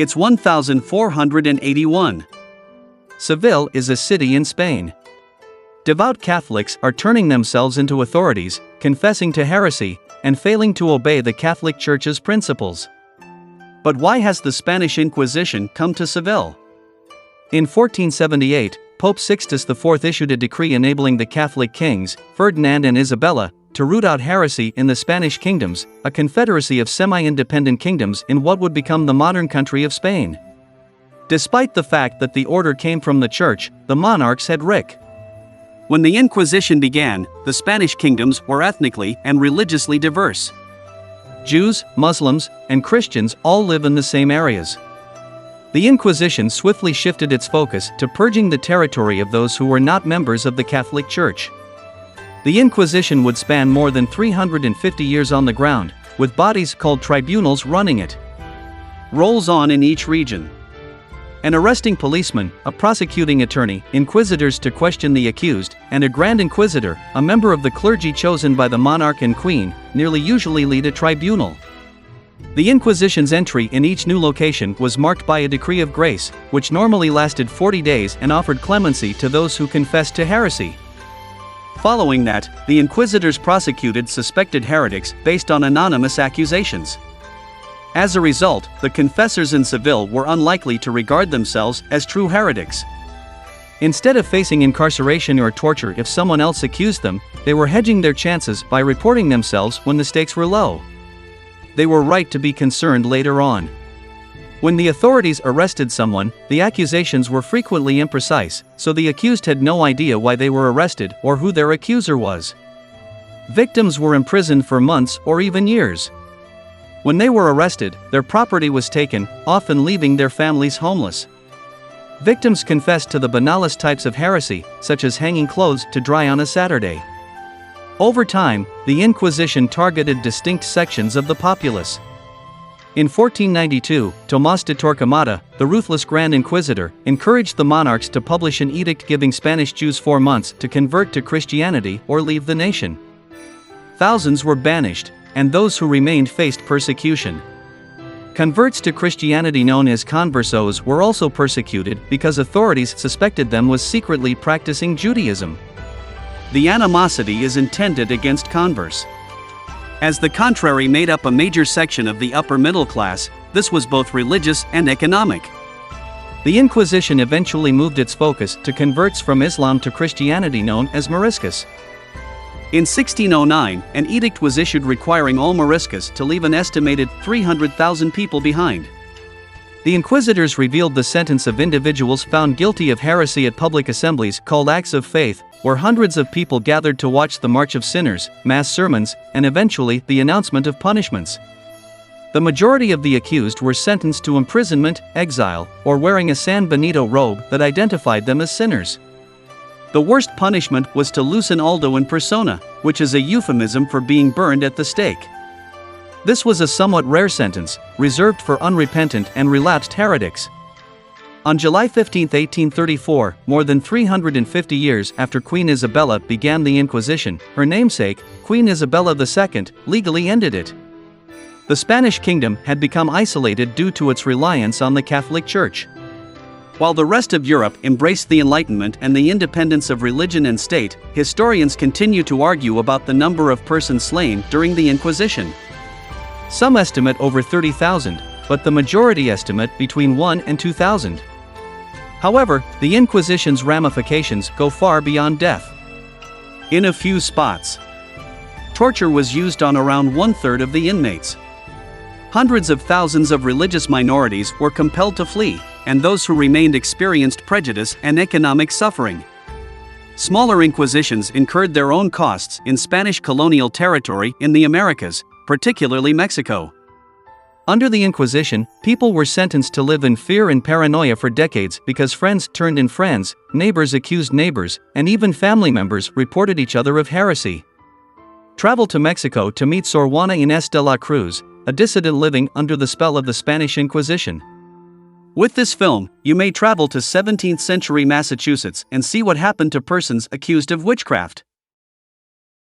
It's 1481. Seville is a city in Spain. Devout Catholics are turning themselves into authorities, confessing to heresy, and failing to obey the Catholic Church's principles. But why has the Spanish Inquisition come to Seville? In 1478, Pope Sixtus IV issued a decree enabling the Catholic kings, Ferdinand and Isabella, to root out heresy in the Spanish kingdoms, a confederacy of semi-independent kingdoms in what would become the modern country of Spain. Despite the fact that the order came from the Church, the monarchs had Rick. When the Inquisition began, the Spanish kingdoms were ethnically and religiously diverse. Jews, Muslims, and Christians all live in the same areas. The Inquisition swiftly shifted its focus to purging the territory of those who were not members of the Catholic Church. The Inquisition would span more than 350 years on the ground, with bodies called tribunals running it. Roles on in each region. An arresting policeman, a prosecuting attorney, inquisitors to question the accused, and a grand inquisitor, a member of the clergy chosen by the monarch and queen, usually lead a tribunal. The Inquisition's entry in each new location was marked by a decree of grace, which normally lasted 40 days and offered clemency to those who confessed to heresy. Following that, the inquisitors prosecuted suspected heretics based on anonymous accusations. As a result, the confessors in Seville were unlikely to regard themselves as true heretics. Instead of facing incarceration or torture if someone else accused them, they were hedging their chances by reporting themselves when the stakes were low. They were right to be concerned later on. When the authorities arrested someone, the accusations were frequently imprecise, so the accused had no idea why they were arrested or who their accuser was. Victims were imprisoned for months or even years. When they were arrested, their property was taken, often leaving their families homeless. Victims confessed to the banalest types of heresy, such as hanging clothes to dry on a Saturday. Over time, the Inquisition targeted distinct sections of the populace. In 1492, Tomás de Torquemada, the ruthless Grand Inquisitor, encouraged the monarchs to publish an edict giving Spanish Jews 4 months to convert to Christianity or leave the nation. Thousands were banished, and those who remained faced persecution. Converts to Christianity known as conversos were also persecuted because authorities suspected them was secretly practicing Judaism. The animosity is intended against converts. As the contrary made up a major section of the upper middle class, this was both religious and economic. The Inquisition eventually moved its focus to converts from Islam to Christianity known as Moriscos. In 1609, an edict was issued requiring all Moriscos to leave an estimated 300,000 people behind. The inquisitors revealed the sentence of individuals found guilty of heresy at public assemblies called Acts of Faith, where hundreds of people gathered to watch the March of Sinners, mass sermons, and eventually the announcement of punishments. The majority of the accused were sentenced to imprisonment, exile, or wearing a San Benito robe that identified them as sinners. The worst punishment was to lucenaldo in persona, which is a euphemism for being burned at the stake. This was a somewhat rare sentence, reserved for unrepentant and relapsed heretics. On July 15, 1834, more than 350 years after Queen Isabella began the Inquisition, her namesake, Queen Isabella II, legally ended it. The Spanish kingdom had become isolated due to its reliance on the Catholic Church. While the rest of Europe embraced the Enlightenment and the independence of religion and state, historians continue to argue about the number of persons slain during the Inquisition. Some estimate over 30,000, but the majority estimate between 1 and 2,000. However, the Inquisition's ramifications go far beyond death. In a few spots, torture was used on around 1/3 of the inmates. Hundreds of thousands of religious minorities were compelled to flee, and those who remained experienced prejudice and economic suffering. Smaller inquisitions incurred their own costs in Spanish colonial territory in the Americas, particularly Mexico. Under the Inquisition, people were sentenced to live in fear and paranoia for decades because friends turned in friends, neighbors accused neighbors, and even family members reported each other of heresy. Travel to Mexico to meet Sor Juana Inés de la Cruz, a dissident living under the spell of the Spanish Inquisition. With this film, you may travel to 17th century Massachusetts and see what happened to persons accused of witchcraft.